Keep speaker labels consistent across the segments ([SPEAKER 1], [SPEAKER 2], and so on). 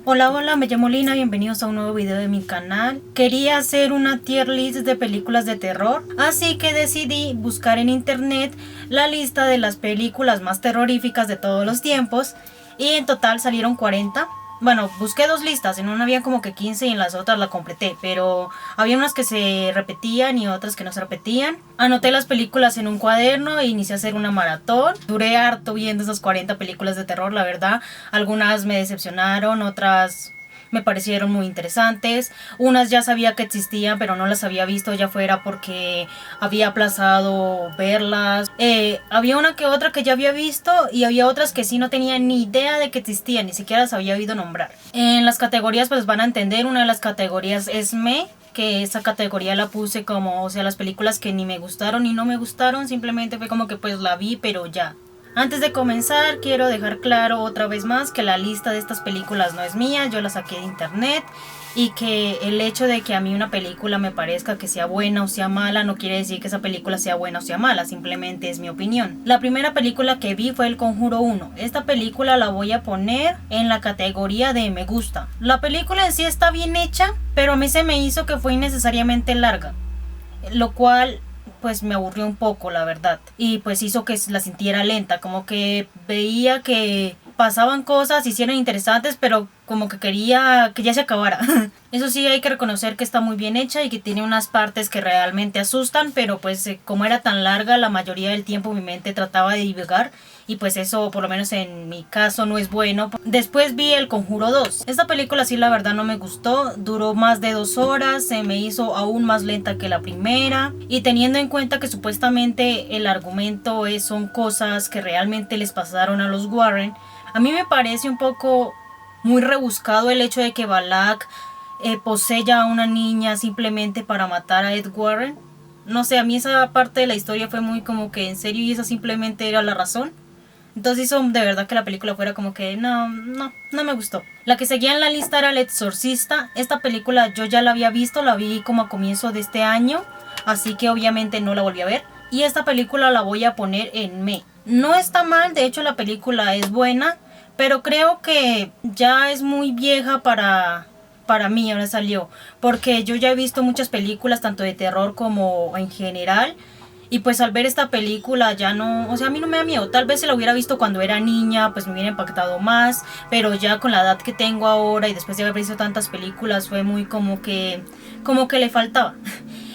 [SPEAKER 1] Hola, hola, me llamo Lina, bienvenidos a un nuevo video de mi canal. Quería hacer una tier list de películas de terror, así que decidí buscar en internet la lista de las películas más terroríficas de todos los tiempos y en total salieron 40. Bueno, busqué dos listas, en una había como que 15 y en las otras la completé, pero había unas que se repetían y otras que no se repetían. Anoté las películas en un cuaderno e inicié a hacer una maratón. Duré harto viendo esas 40 películas de terror, la verdad. Algunas me decepcionaron, otras me parecieron muy interesantes. Unas ya sabía que existían, pero no las había visto, ya fuera porque había aplazado verlas. Había una que otra que ya había visto y había otras que sí no tenía ni idea de que existían, ni siquiera las había oído nombrar. En las categorías pues van a entender, una de las categorías es que esa categoría la puse como, o sea, las películas que ni me gustaron ni no me gustaron, simplemente fue como que pues la vi, pero ya. Antes de comenzar, quiero dejar claro otra vez más que la lista de estas películas no es mía, yo la saqué de internet y que el hecho de que a mí una película me parezca que sea buena o sea mala no quiere decir que esa película sea buena o sea mala, simplemente es mi opinión. La primera película que vi fue El Conjuro 1. Esta película la voy a poner en la categoría de me gusta. La película en sí está bien hecha, pero a mí se me hizo que fue innecesariamente larga, lo cual pues me aburrió un poco, la verdad, y pues hizo que la sintiera lenta, como que veía que pasaban cosas y sí eran interesantes, pero como que quería que ya se acabara. Eso sí, hay que reconocer que está muy bien hecha y que tiene unas partes que realmente asustan, pero pues como era tan larga, la mayoría del tiempo mi mente trataba de divagar y pues eso por lo menos en mi caso no es bueno. Después vi El Conjuro 2. Esta película sí la verdad no me gustó, duró más de 2 horas, se me hizo aún más lenta que la primera y teniendo en cuenta que supuestamente el argumento son cosas que realmente les pasaron a los Warren, a mí me parece un poco muy rebuscado el hecho de que Balak posea a una niña simplemente para matar a Ed Warren. No sé, a mí esa parte de la historia fue muy como que en serio y esa simplemente era la razón. Entonces hizo de verdad que la película fuera como que no me gustó. La que seguía en la lista era El Exorcista. Esta película yo ya la había visto, la vi como a comienzo de este año, así que obviamente no la volví a ver. Y esta película la voy a poner en me. No está mal, de hecho la película es buena, pero creo que ya es muy vieja para mí, ahora salió, porque yo ya he visto muchas películas tanto de terror como en general y pues al ver esta película ya no, o sea, a mí no me da miedo. Tal vez si la hubiera visto cuando era niña, pues me hubiera impactado más, pero ya con la edad que tengo ahora y después de haber visto tantas películas fue muy como que le faltaba.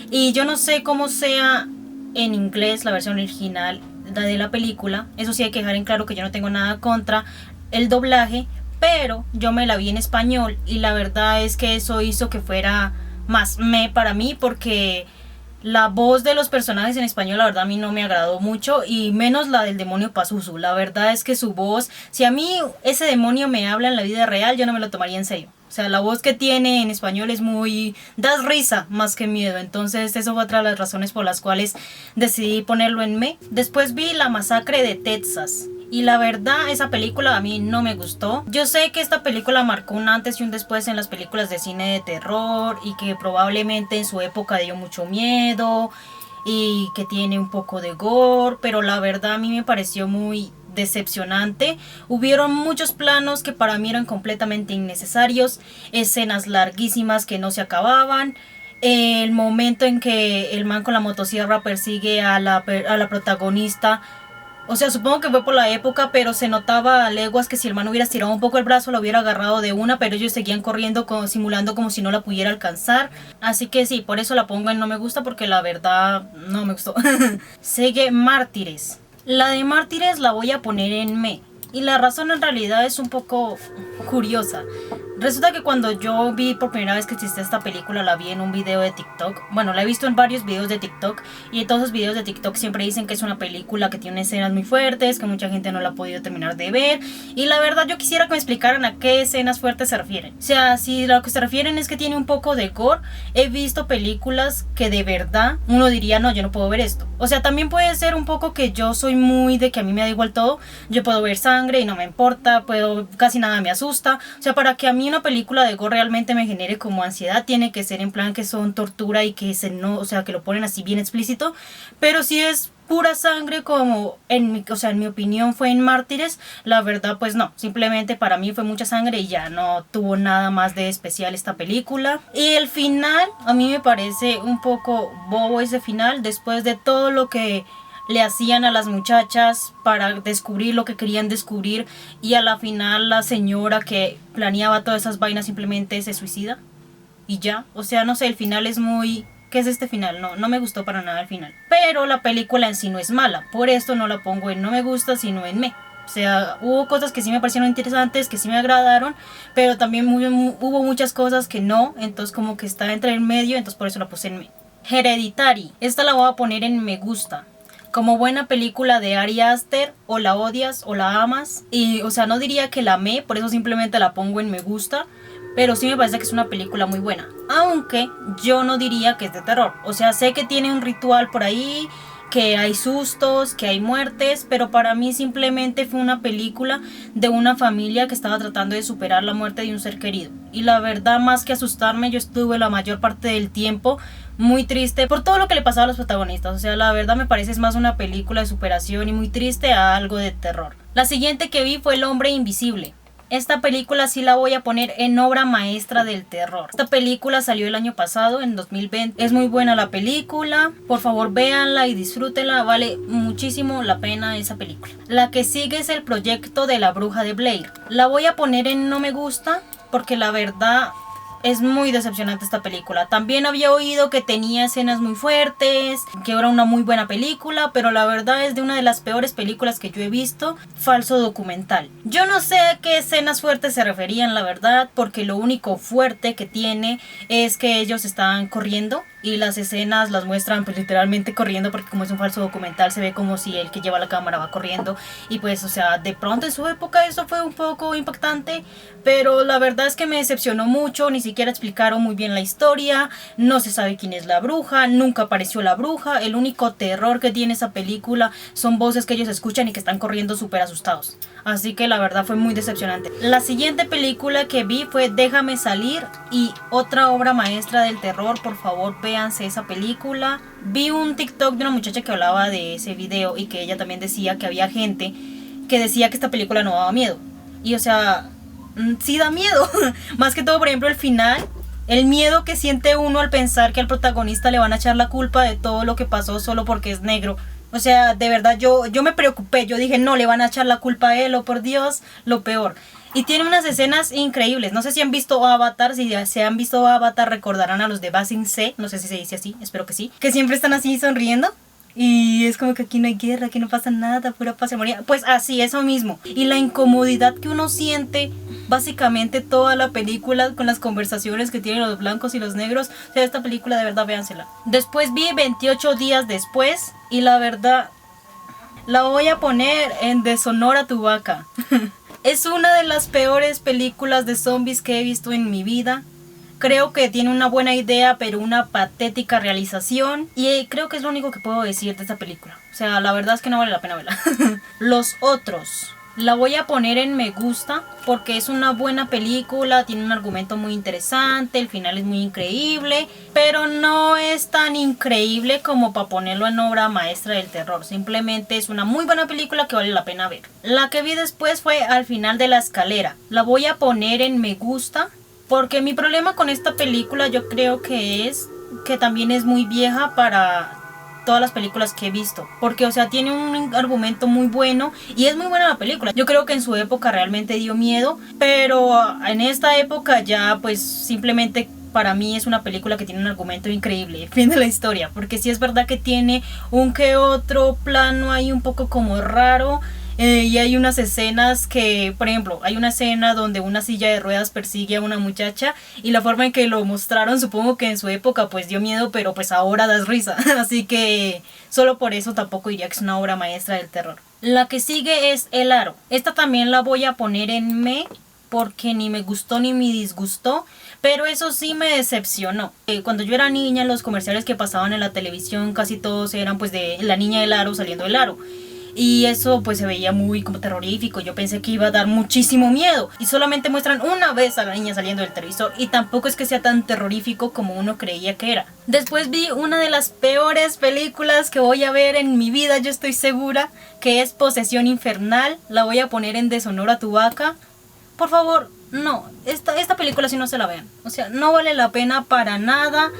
[SPEAKER 1] Y yo no sé cómo sea en inglés la versión original de la película. Eso sí hay que dejar en claro que yo no tengo nada contra el doblaje, pero yo me la vi en español y la verdad es que eso hizo que fuera más para mí porque la voz de los personajes en español la verdad a mí no me agradó mucho y menos la del demonio Pazuzu. La verdad es que su voz, si a mí ese demonio me habla en la vida real yo no me lo tomaría en serio. O sea, la voz que tiene en español es muy... das risa más que miedo. Entonces eso fue otra de las razones por las cuales decidí ponerlo en me. Después vi La Masacre de Texas. Y la verdad, esa película a mí no me gustó. Yo sé que esta película marcó un antes y un después en las películas de cine de terror y que probablemente en su época dio mucho miedo y que tiene un poco de gore, pero la verdad a mí me pareció muy decepcionante. Hubieron muchos planos que para mí eran completamente innecesarios, escenas larguísimas que no se acababan. El momento en que el man con la motosierra persigue a la protagonista, o sea, supongo que fue por la época, pero se notaba a leguas que si el man hubiera estirado un poco el brazo, lo hubiera agarrado de una, pero ellos seguían corriendo simulando como si no la pudiera alcanzar. Así que sí, por eso la pongo en no me gusta, porque la verdad no me gustó. Sigue Mártires. La de Mártires la voy a poner en me. Y la razón en realidad es un poco curiosa. Resulta que cuando yo vi por primera vez que existía esta película, la vi en un video de TikTok. Bueno, la he visto en varios videos de TikTok. Y en todos los videos de TikTok siempre dicen que es una película que tiene escenas muy fuertes, que mucha gente no la ha podido terminar de ver. Y la verdad yo quisiera que me explicaran a qué escenas fuertes se refieren. O sea, si lo que se refieren es que tiene un poco de gore, he visto películas que de verdad uno diría, no, yo no puedo ver esto. O sea, también puede ser un poco que yo soy muy de que a mí me da igual todo. Yo puedo ver sangre y no me importa, casi nada me asusta. O sea, para que a mí una película de gore realmente me genere como ansiedad, tiene que ser en plan que son tortura y que o sea, que lo ponen así bien explícito. Pero si es pura sangre como en mi opinión fue en Mártires, la verdad pues no, simplemente para mí fue mucha sangre y ya no tuvo nada más de especial esta película. Y el final a mí me parece un poco bobo ese final, después de todo lo que le hacían a las muchachas para descubrir lo que querían descubrir, y a la final la señora que planeaba todas esas vainas simplemente se suicida y ya, o sea, no sé, el final es muy... ¿Qué es este final? No me gustó para nada el final. Pero la película en sí no es mala, por esto no la pongo en no me gusta, sino en me. O sea, hubo cosas que sí me parecieron interesantes, que sí me agradaron, pero también hubo muchas cosas que no, entonces como que está entre el medio, entonces por eso la puse en me. Hereditary, esta la voy a poner en me gusta. Como buena película de Ari Aster, o la odias o la amas. Y, o sea, no diría que la amé, por eso simplemente la pongo en me gusta. Pero sí me parece que es una película muy buena. Aunque yo no diría que es de terror. O sea, sé que tiene un ritual por ahí, que hay sustos, que hay muertes, pero para mí simplemente fue una película de una familia que estaba tratando de superar la muerte de un ser querido. Y la verdad, más que asustarme, yo estuve la mayor parte del tiempo muy triste por todo lo que le pasaba a los protagonistas. O sea, la verdad me parece es más una película de superación y muy triste a algo de terror. La siguiente que vi fue El Hombre Invisible. Esta película sí la voy a poner en obra maestra del terror. Esta película salió el año pasado, en 2020. Es muy buena la película. Por favor, véanla y disfrútenla. Vale muchísimo la pena esa película. La que sigue es El Proyecto de la Bruja de Blair. La voy a poner en no me gusta porque la verdad es muy decepcionante esta película. También había oído que tenía escenas muy fuertes, que era una muy buena película, pero la verdad es de una de las peores películas que yo he visto. Falso documental. Yo no sé a qué escenas fuertes se referían, la verdad, porque lo único fuerte que tiene es que ellos estaban corriendo y las escenas las muestran pues literalmente corriendo, porque como es un falso documental se ve como si el que lleva la cámara va corriendo, y pues o sea, de pronto en su época eso fue un poco impactante, pero la verdad es que me decepcionó mucho. Ni siquiera explicaron muy bien la historia, no se sabe quién es la bruja, nunca apareció la bruja. El único terror que tiene esa película son voces que ellos escuchan y que están corriendo súper asustados, así que la verdad fue muy decepcionante. La siguiente película que vi fue Déjame Salir, y otra obra maestra del terror. Por favor, véanse esa película. Vi un TikTok de una muchacha que hablaba de ese video y que ella también decía que había gente que decía que esta película no daba miedo, y o sea, sí da miedo. Más que todo, por ejemplo, el final, el miedo que siente uno al pensar que al protagonista le van a echar la culpa de todo lo que pasó solo porque es negro. O sea, de verdad yo me preocupé. Yo dije, no, le van a echar la culpa a él, o por Dios, lo peor. Y tiene unas escenas increíbles. No sé si han visto Avatar. Si se han visto Avatar, recordarán a los de Ba Sing Se. No sé si se dice así, espero que sí. Que siempre están así sonriendo. Y es como que aquí no hay guerra, aquí no pasa nada, pura paz y armonía. Pues así, eso mismo. Y la incomodidad que uno siente básicamente toda la película, con las conversaciones que tienen los blancos y los negros. O sea, esta película de verdad, véansela. Después vi 28 días después, y la verdad la voy a poner en Deshonor a tu vaca. Es una de las peores películas de zombies que he visto en mi vida. Creo que tiene una buena idea, pero una patética realización. Y creo que es lo único que puedo decir de esta película. O sea, la verdad es que no vale la pena verla. Los Otros. La voy a poner en me gusta porque es una buena película, tiene un argumento muy interesante, el final es muy increíble, pero no es tan increíble como para ponerlo en obra maestra del terror. Simplemente es una muy buena película que vale la pena ver. La que vi después fue Al final de la escalera. La voy a poner en me gusta porque mi problema con esta película yo creo que es que también es muy vieja para todas las películas que he visto, porque o sea, tiene un argumento muy bueno y es muy buena la película. Yo creo que en su época realmente dio miedo, pero en esta época ya pues simplemente para mí es una película que tiene un argumento increíble, fin de la historia, porque sí es verdad que tiene un que otro plano ahí un poco como raro. Y hay unas escenas que, por ejemplo, hay una escena donde una silla de ruedas persigue a una muchacha, y la forma en que lo mostraron, supongo que en su época pues dio miedo, pero pues ahora das risa. Así que solo por eso tampoco diría que es una obra maestra del terror. La que sigue es El Aro. Esta también la voy a poner en me porque ni me gustó ni me disgustó, pero eso sí me decepcionó. Cuando yo era niña, los comerciales que pasaban en la televisión casi todos eran pues de la niña del aro saliendo del aro. y eso pues se veía muy como terrorífico. Yo pensé que iba a dar muchísimo miedo y solamente muestran una vez a la niña saliendo del televisor y tampoco es que sea tan terrorífico como uno creía que era. Después vi una de las peores películas que voy a ver en mi vida, yo estoy segura, que es Posesión Infernal. La voy a poner en deshonor a tu vaca. Por favor, no, esta película sí no se la vean. O sea, no vale la pena para nada.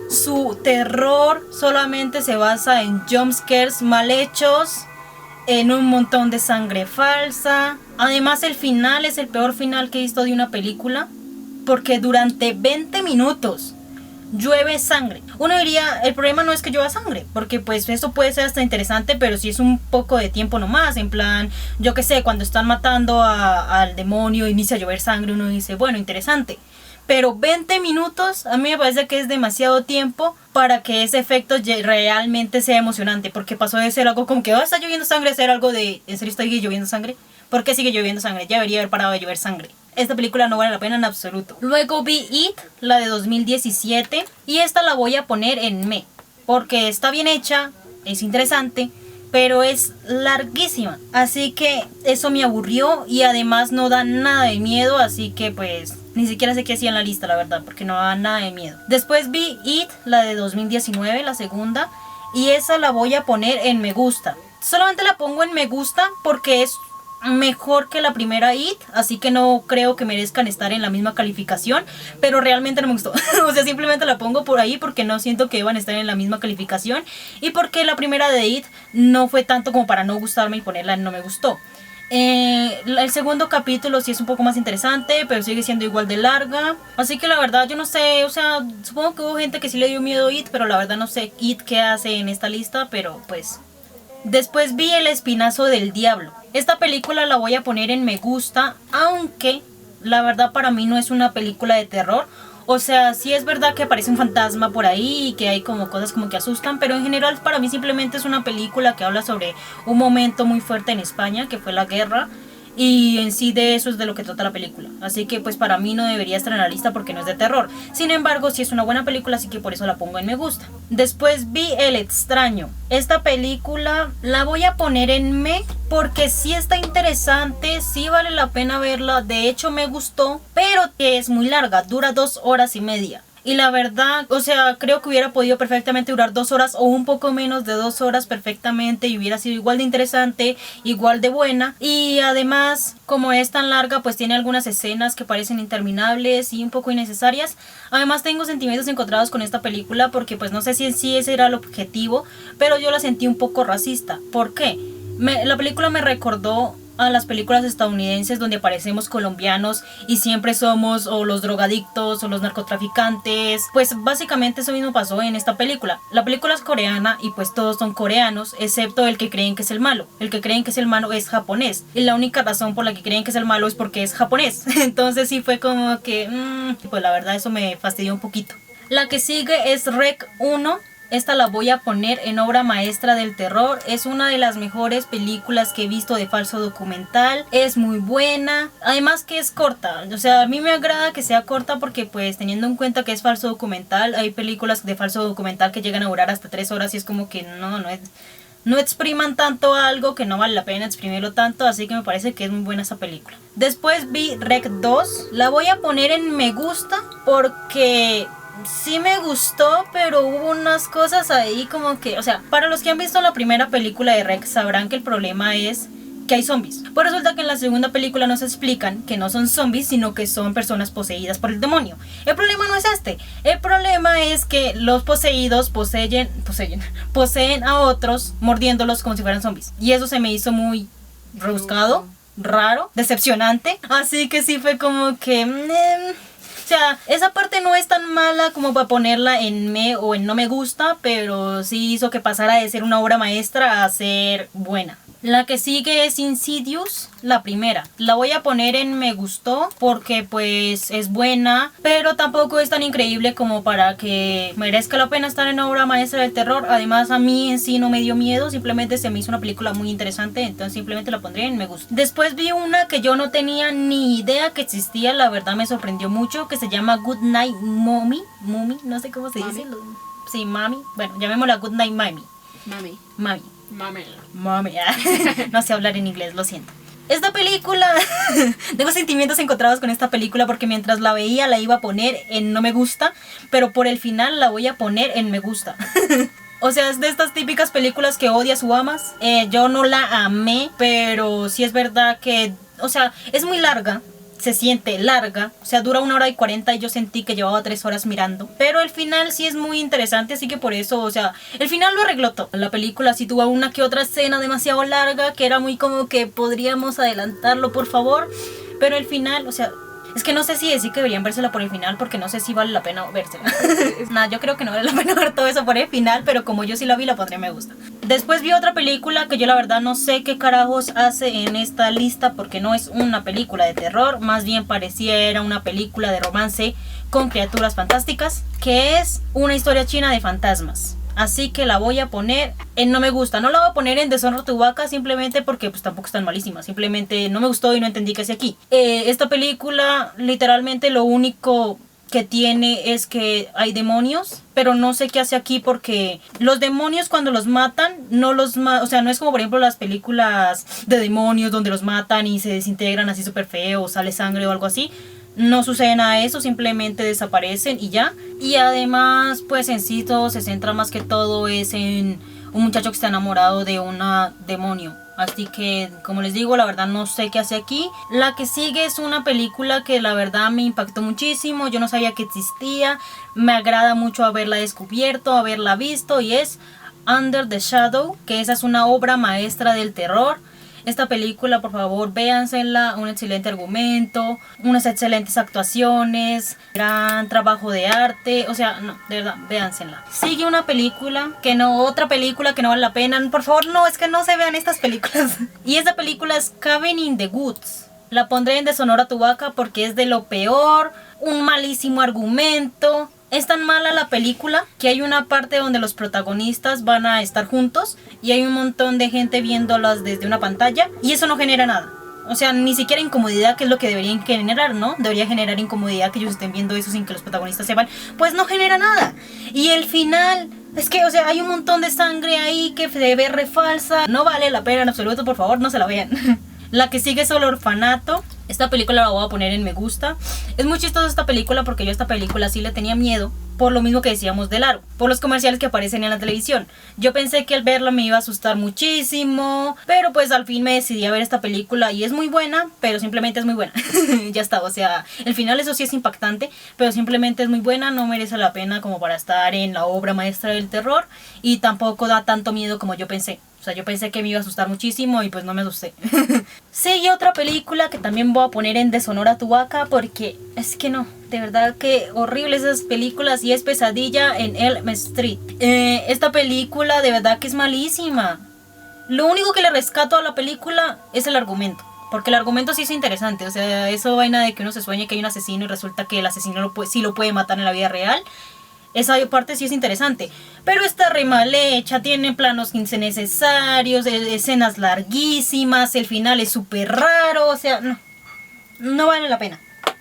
[SPEAKER 1] Su terror solamente se basa en jumpscares mal hechos, en un montón de sangre falsa. Además, el final es el peor final que he visto de una película, porque durante 20 minutos llueve sangre. Uno diría, el problema no es que llueva sangre, porque pues eso puede ser hasta interesante, pero si es un poco de tiempo nomás, en plan, yo que sé, cuando están matando al demonio inicia a llover sangre, uno dice, bueno, interesante. Pero 20 minutos a mí me parece que es demasiado tiempo para que ese efecto realmente sea emocionante, porque pasó de ser algo como que está lloviendo sangre a ser algo de, ¿en serio está lloviendo sangre? ¿Por qué sigue lloviendo sangre? Ya debería haber parado de llover sangre. Esta película no vale la pena en absoluto. Luego vi It, la de 2017, y esta la voy a poner en me, porque está bien hecha, es interesante, pero es larguísima. Así que eso me aburrió y además no da nada de miedo, así que pues ni siquiera sé qué hacía en la lista, la verdad, porque no da nada de miedo. Después vi It, la de 2019, la segunda, y esa la voy a poner en me gusta. Solamente la pongo en me gusta porque es mejor que la primera It, así que no creo que merezcan estar en la misma calificación, pero realmente no me gustó. O sea, simplemente la pongo por ahí porque no siento que deban estar en la misma calificación y porque la primera de It no fue tanto como para no gustarme y ponerla en no me gustó. El segundo capítulo sí es un poco más interesante, pero sigue siendo igual de larga, así que la verdad yo no sé, o sea, supongo que hubo gente que sí le dio miedo a It, pero la verdad no sé It qué hace en esta lista, pero pues... Después vi El Espinazo del Diablo. Esta película la voy a poner en me gusta, aunque la verdad para mí no es una película de terror. O sea, sí es verdad que aparece un fantasma por ahí y que hay como cosas como que asustan, pero en general para mí simplemente es una película que habla sobre un momento muy fuerte en España, que fue la guerra. Y en sí de eso es de lo que trata la película. Así que pues para mí no debería estar en la lista porque no es de terror. Sin embargo, sí es una buena película, así que por eso la pongo en me gusta. Después vi El Extraño. Esta película la voy a poner en me porque sí está interesante, sí vale la pena verla. De hecho me gustó, pero que es muy larga, dura 2 horas y media. Y la verdad, o sea, creo que hubiera podido perfectamente durar 2 horas o un poco menos de 2 horas perfectamente y hubiera sido igual de interesante, igual de buena. Y además, como es tan larga, pues tiene algunas escenas que parecen interminables y un poco innecesarias. Además tengo sentimientos encontrados con esta película porque pues no sé si en sí ese era el objetivo, pero yo la sentí un poco racista. ¿Por qué? La película me recordó a las películas estadounidenses donde aparecemos colombianos y siempre somos o los drogadictos o los narcotraficantes. Pues básicamente eso mismo pasó en esta película. La película es coreana y pues todos son coreanos excepto el que creen que es el malo. El que creen que es el malo es japonés y la única razón por la que creen que es el malo es porque es japonés. Entonces sí fue como que pues la verdad eso me fastidió un poquito. La que sigue es Rec 1. Esta la voy a poner en obra maestra del terror. Es una de las mejores películas que he visto de falso documental. Es muy buena. Además que es corta. O sea, a mí me agrada que sea corta porque pues teniendo en cuenta que es falso documental, hay películas de falso documental que llegan a durar hasta 3 horas y es como que no expriman tanto algo que no vale la pena exprimirlo tanto, así que me parece que es muy buena esa película. Después vi Rec 2. La voy a poner en me gusta porque... sí me gustó, pero hubo unas cosas ahí como que, o sea, para los que han visto la primera película de Rec sabrán que el problema es que hay zombies. Pues resulta que en la segunda película nos explican que no son zombies, sino que son personas poseídas por el demonio. El problema no es este. El problema es que los poseídos poseen a otros mordiéndolos como si fueran zombies. Y eso se me hizo muy rebuscado, raro, decepcionante. Así que sí fue como que... o sea, esa parte no es tan mala como para ponerla en me o en no me gusta, pero sí hizo que pasara de ser una obra maestra a ser buena. La que sigue es Insidious, la primera. La voy a poner en me gustó porque pues es buena, pero tampoco es tan increíble como para que merezca la pena estar en obra maestra del terror. Además a mí en sí no me dio miedo, simplemente se me hizo una película muy interesante, entonces simplemente la pondré en me gusta. Después vi una que yo no tenía ni idea que existía, la verdad me sorprendió mucho, que se llama Good Night Mommy, no sé cómo se dice. Sí, Mami, bueno, llamémosla Good Night Mami. Mami. Mami. No sé hablar en inglés, lo siento. Esta película, tengo sentimientos encontrados con esta película porque mientras la veía la iba a poner en no me gusta, pero por el final la voy a poner en me gusta. O sea, es de estas típicas películas que odias o amas. Yo no la amé, pero sí es verdad que, o sea, es muy larga. Se siente larga, o sea, dura 1 hora y 40 y yo sentí que llevaba 3 horas mirando. Pero el final sí es muy interesante, así que por eso, o sea, el final lo arregló todo. La película sí tuvo una que otra escena demasiado larga, que era muy como que podríamos adelantarlo, por favor. Pero el final, o sea, es que no sé si decir que deberían vérsela por el final, porque no sé si vale la pena vérsela. Nada, yo creo que no vale la pena ver todo eso por el final, pero como yo sí la vi, la pondré me gusta. Después vi otra película que yo la verdad no sé qué carajos hace en esta lista, porque no es una película de terror, más bien parecía era una película de romance con criaturas fantásticas, que es una historia china de fantasmas. Así que la voy a poner en no me gusta. No la voy a poner en Deshonra tu vaca simplemente porque pues tampoco es tan malísima. Simplemente no me gustó y no entendí qué hacía aquí. Esta película literalmente lo único que tiene es que hay demonios, pero no sé qué hace aquí porque los demonios cuando los matan no los o sea, no es como por ejemplo las películas de demonios donde los matan y se desintegran así súper feo o sale sangre o algo así. No sucede nada de eso, simplemente desaparecen y ya. Y además, pues en sí todo se centra más que todo es en un muchacho que está enamorado de una demonio. Así que, como les digo, la verdad no sé qué hace aquí. La que sigue es una película que la verdad me impactó muchísimo. Yo no sabía que existía. Me agrada mucho haberla descubierto, haberla visto. Y es Under the Shadow, que esa es una obra maestra del terror. Esta película, por favor, véansela, un excelente argumento, unas excelentes actuaciones, gran trabajo de arte, o sea, no, de verdad, véansela. Sigue una película, otra película que no vale la pena, por favor, no, es que no se vean estas películas. Y esta película es Cabin in the Woods. La pondré en Deshonra tu vaca porque es de lo peor, un malísimo argumento. Es tan mala la película que hay una parte donde los protagonistas van a estar juntos y hay un montón de gente viéndolas desde una pantalla y eso no genera nada. O sea, ni siquiera incomodidad, que es lo que deberían generar, ¿no? Debería generar incomodidad que ellos estén viendo eso sin que los protagonistas sepan. Pues no genera nada. Y el final, es que, o sea, hay un montón de sangre ahí que se ve re falsa. No vale la pena en absoluto, por favor, no se la vean. La que sigue es El Orfanato. Esta película la voy a poner en me gusta. Es muy chistosa esta película porque yo a esta película sí le tenía miedo. Por lo mismo que decíamos del aro, por los comerciales que aparecen en la televisión. Yo pensé que al verla me iba a asustar muchísimo, pero pues al fin me decidí a ver esta película y es muy buena, pero simplemente es muy buena. Ya está, o sea, el final eso sí es impactante, pero simplemente es muy buena, no merece la pena como para estar en la obra maestra del terror y tampoco da tanto miedo como yo pensé. O sea, yo pensé que me iba a asustar muchísimo y pues no me asusté. Sigue otra película que también voy a poner en Deshonra tu vaca porque es que no, de verdad que horribles esas películas y es Pesadilla en Elm Street. Esta película de verdad que es malísima. Lo único que le rescato a la película es el argumento. Porque el argumento sí es interesante, o sea, eso vaina de que uno se sueña que hay un asesino y resulta que el asesino sí lo puede matar en la vida real. Esa parte sí es interesante, pero está re mal hecha, tiene planos innecesarios, escenas larguísimas, el final es súper raro, o sea, no vale la pena.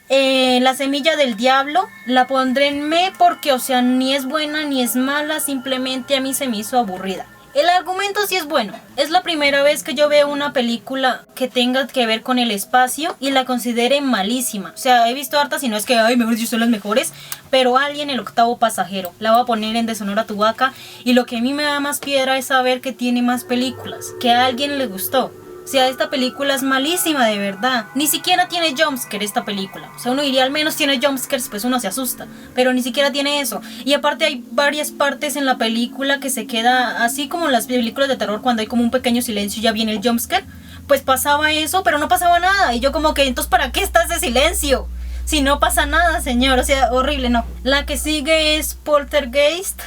[SPEAKER 1] La Semilla del Diablo la pondré en me porque, o sea, ni es buena ni es mala, simplemente a mí se me hizo aburrida. El argumento sí es bueno. Es la primera vez que yo veo una película que tenga que ver con el espacio y la considere malísima. O sea, he visto hartas y no es que, ay, mejor son las mejores, pero Alien, el octavo pasajero, la voy a poner en Deshonra tu vaca. Y lo que a mí me da más piedra es saber que tiene más películas, que a alguien le gustó. O sea, esta película es malísima de verdad. Ni siquiera tiene jumpscare esta película. O sea, uno diría al menos tiene jumpscares, pues uno se asusta. Pero ni siquiera tiene eso. Y aparte hay varias partes en la película que se queda así como en las películas de terror cuando hay como un pequeño silencio y ya viene el jumpscare. Pues pasaba eso, pero no pasaba nada. Y yo como que, entonces, ¿para qué está ese silencio? Si no pasa nada, señor. O sea, horrible, no. La que sigue es Poltergeist.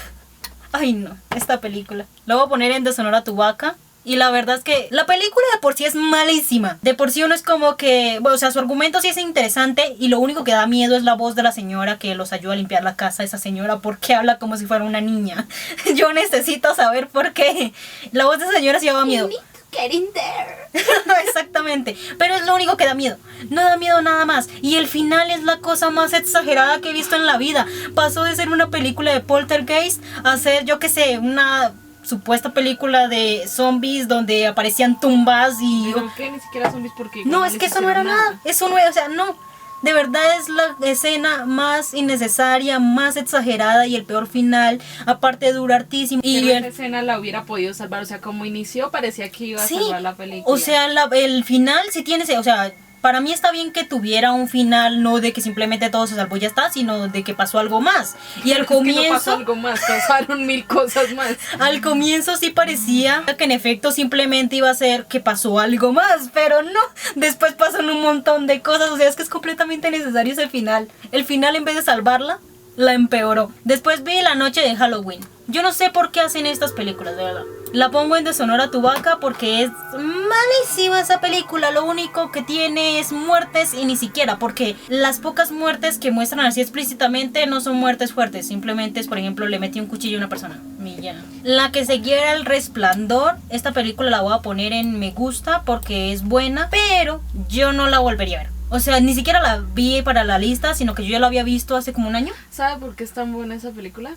[SPEAKER 1] Ay, no, esta película. La voy a poner en Deshonra tu vaca. Y la verdad es que la película de por sí es malísima. De por sí uno es como que, bueno, o sea, su argumento sí es interesante y lo único que da miedo es la voz de la señora que los ayuda a limpiar la casa. Esa señora, ¿por qué habla como si fuera una niña? Yo necesito saber por qué. La voz de esa señora sí daba miedo.
[SPEAKER 2] Get in there.
[SPEAKER 1] Exactamente, pero es lo único que da miedo. No da miedo nada más. Y el final es la cosa más exagerada que he visto en la vida. Pasó de ser una película de Poltergeist a ser, yo qué sé, una supuesta película de zombies donde aparecían tumbas y...
[SPEAKER 3] ¿Pero qué? Ni siquiera zombies porque...
[SPEAKER 1] No, es que eso no era nada. Eso no era, o sea, no. De verdad es la escena más innecesaria, más exagerada y el peor final. Aparte dura hartísimo.
[SPEAKER 3] Pero
[SPEAKER 1] Y
[SPEAKER 3] esa escena la hubiera podido salvar. O sea, como inició parecía que iba a salvar la película.
[SPEAKER 1] O sea, el final sí tiene... O sea, para mí está bien que tuviera un final, no de que simplemente todo se salvó y ya está, sino de que pasó algo más. Y al comienzo...
[SPEAKER 3] Es que no pasó algo más, pasaron 1000 cosas más.
[SPEAKER 1] Al comienzo sí parecía que en efecto simplemente iba a ser que pasó algo más, pero no. Después pasan un montón de cosas, o sea, es que es completamente necesario ese final. El final, en vez de salvarla, la empeoró. Después vi La Noche de Halloween. Yo no sé por qué hacen estas películas, de verdad. La pongo en deshonor a tu vaca porque es malísima esa película. Lo único que tiene es muertes y ni siquiera, porque las pocas muertes que muestran así explícitamente no son muertes fuertes. Simplemente es, por ejemplo, le metí un cuchillo a una persona. Y ya. La que seguía era El Resplandor. Esta película la voy a poner en me gusta porque es buena, pero yo no la volvería a ver. O sea, ni siquiera la vi para la lista, sino que yo ya la había visto hace como un año.
[SPEAKER 3] ¿Sabe por qué es tan buena esa película?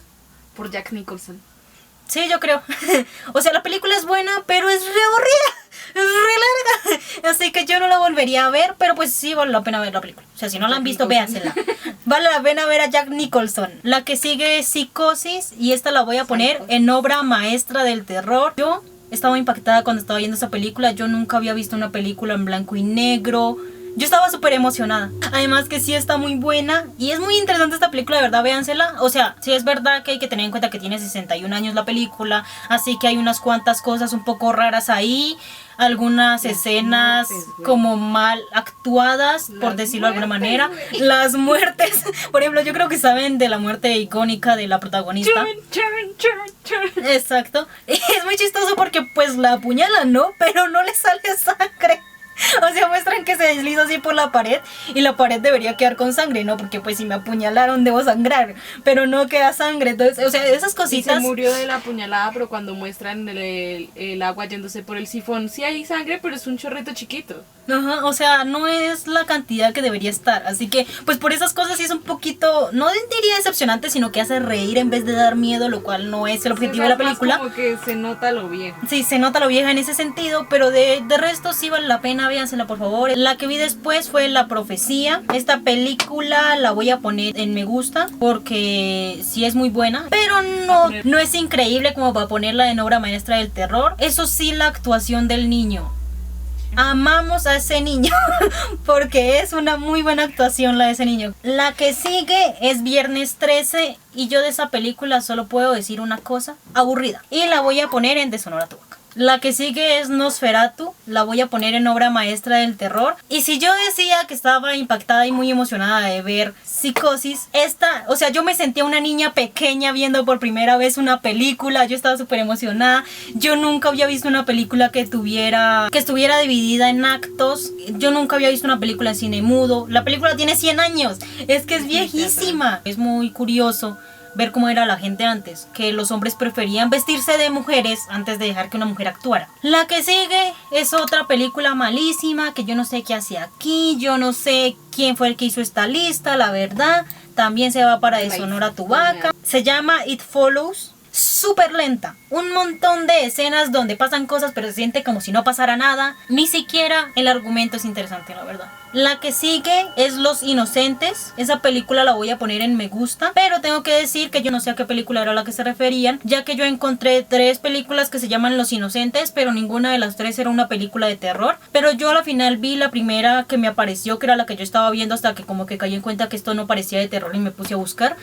[SPEAKER 3] Por Jack Nicholson.
[SPEAKER 1] Sí, yo creo. O sea, la película es buena, pero es re aburrida. Es re larga. Así que yo no la volvería a ver, pero pues sí vale la pena ver la película. O sea, si no la han visto, véansela. Vale la pena ver a Jack Nicholson. La que sigue es Psicosis y esta la voy a poner en obra maestra del terror. Yo estaba impactada cuando estaba viendo esa película. Yo nunca había visto una película en blanco y negro. Yo estaba súper emocionada. Además que sí está muy buena. Y es muy interesante esta película, de verdad, véansela. O sea, sí es verdad que hay que tener en cuenta que tiene 61 años la película. Así que hay unas cuantas cosas un poco raras ahí. Algunas escenas como mal actuadas, por decirlo de alguna manera. Las muertes. Por ejemplo, yo creo que saben de la muerte icónica de la protagonista. Exacto. Es muy chistoso porque pues la apuñalan, ¿no? Pero no le sale sangre. O sea, muestran que se desliza así por la pared y la pared debería quedar con sangre, ¿no? Porque pues si me apuñalaron debo sangrar, pero no queda sangre. Entonces, o sea, esas cositas...
[SPEAKER 3] Y se murió de la apuñalada, pero cuando muestran el agua yéndose por el sifón, sí hay sangre, pero es un chorrito chiquito.
[SPEAKER 1] Ajá, o sea, no es la cantidad que debería estar. Así que, pues por esas cosas sí es un poquito, no diría decepcionante, sino que hace reír en vez de dar miedo, lo cual no es el objetivo de la película.
[SPEAKER 3] Como que se nota lo viejo.
[SPEAKER 1] Sí, se nota lo vieja en ese sentido, pero de resto sí vale la pena, véansela por favor. La que vi después fue La Profecía. Esta película la voy a poner en me gusta porque sí es muy buena, pero no es increíble como para ponerla en obra maestra del terror. Eso sí, la actuación del niño. Amamos a ese niño porque es una muy buena actuación la de ese niño. La que sigue es Viernes 13 y yo de esa película solo puedo decir una cosa: aburrida. Y la voy a poner en deshonor a tu vaca. La que sigue es Nosferatu, la voy a poner en obra maestra del terror. Y si yo decía que estaba impactada y muy emocionada de ver Psicosis, o sea, yo me sentía una niña pequeña viendo por primera vez una película. Yo estaba súper emocionada. Yo nunca había visto una película que estuviera dividida en actos. Yo nunca había visto una película en cine mudo. La película tiene 100 años, es que es viejísima. Es muy curioso ver cómo era la gente antes, que los hombres preferían vestirse de mujeres antes de dejar que una mujer actuara. La que sigue es otra película malísima que yo no sé qué hace aquí, yo no sé quién fue el que hizo esta lista, la verdad. También se va para deshonor a tu vaca. Se llama It Follows. Súper lenta, un montón de escenas donde pasan cosas pero se siente como si no pasara nada. Ni siquiera el argumento es interesante, la verdad. La que sigue es Los Inocentes. Esa película la voy a poner en me gusta, pero tengo que decir que yo no sé a qué película era a la que se referían, ya que yo encontré 3 películas que se llaman Los Inocentes, pero ninguna de las 3 era una película de terror. Pero yo a la final vi la primera que me apareció, que era la que yo estaba viendo, hasta que como que caí en cuenta que esto no parecía de terror y me puse a buscar.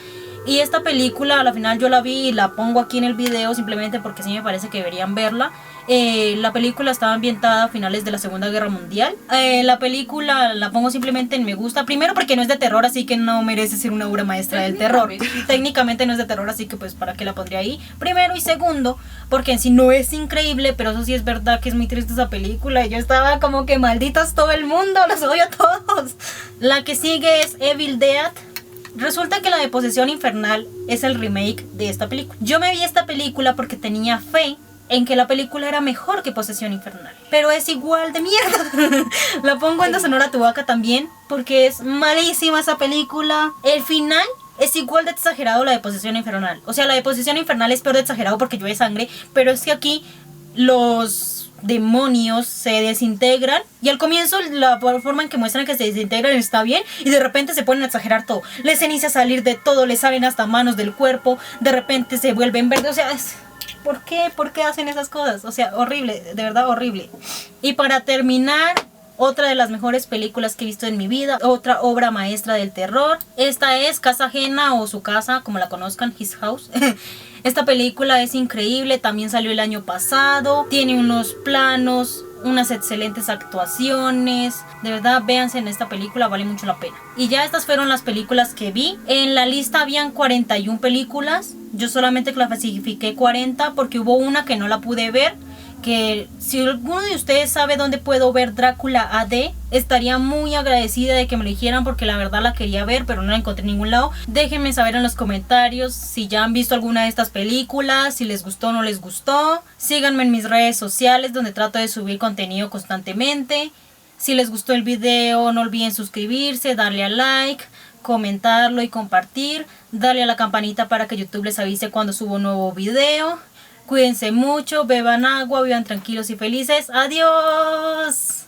[SPEAKER 1] Y esta película a la final yo la vi y la pongo aquí en el video simplemente porque sí me parece que deberían verla. La película estaba ambientada a finales de la Segunda Guerra Mundial. La película la pongo simplemente en me gusta. Primero porque no es de terror, así que no merece ser una obra maestra del terror. Técnicamente no es de terror, así que pues para qué la pondría ahí. Primero, y segundo porque en sí no es increíble, pero eso sí es verdad que es muy triste esa película. Y yo estaba como que malditos todo el mundo, los odio a todos. La que sigue es Evil Dead. Resulta que la de Posesión Infernal es el remake de esta película. Yo me vi esta película porque tenía fe en que la película era mejor que Posesión Infernal, pero es igual de mierda. La pongo en deshonor a tu vaca también porque es malísima esa película. El final es igual de exagerado la de Posesión Infernal. O sea, la de Posesión Infernal es peor de exagerado porque llueve sangre, pero es que aquí los demonios se desintegran y al comienzo la forma en que muestran que se desintegran está bien y de repente se ponen a exagerar todo. Les inicia a salir de todo, les salen hasta manos del cuerpo, de repente se vuelven verdes, o sea, ¿por qué? ¿Por qué hacen esas cosas? O sea, horrible, de verdad horrible. Y para terminar, otra de las mejores películas que he visto en mi vida, otra obra maestra del terror. Esta es Casa Ajena o Su Casa, como la conozcan, His House. Esta película es increíble, también salió el año pasado, tiene unos planos, unas excelentes actuaciones, de verdad véanse en esta película, vale mucho la pena. Y ya estas fueron las películas que vi. En la lista habían 41 películas, yo solamente clasifiqué 40 porque hubo una que no la pude ver, que si alguno de ustedes sabe dónde puedo ver Drácula AD, estaría muy agradecida de que me lo dijeran porque la verdad la quería ver pero no la encontré en ningún lado. Déjenme saber en los comentarios si ya han visto alguna de estas películas, si les gustó o no les gustó. Síganme en mis redes sociales donde trato de subir contenido constantemente. Si les gustó el video no olviden suscribirse, darle a like, comentarlo y compartir. Darle a la campanita para que YouTube les avise cuando subo un nuevo video. Cuídense mucho, beban agua, vivan tranquilos y felices. ¡Adiós!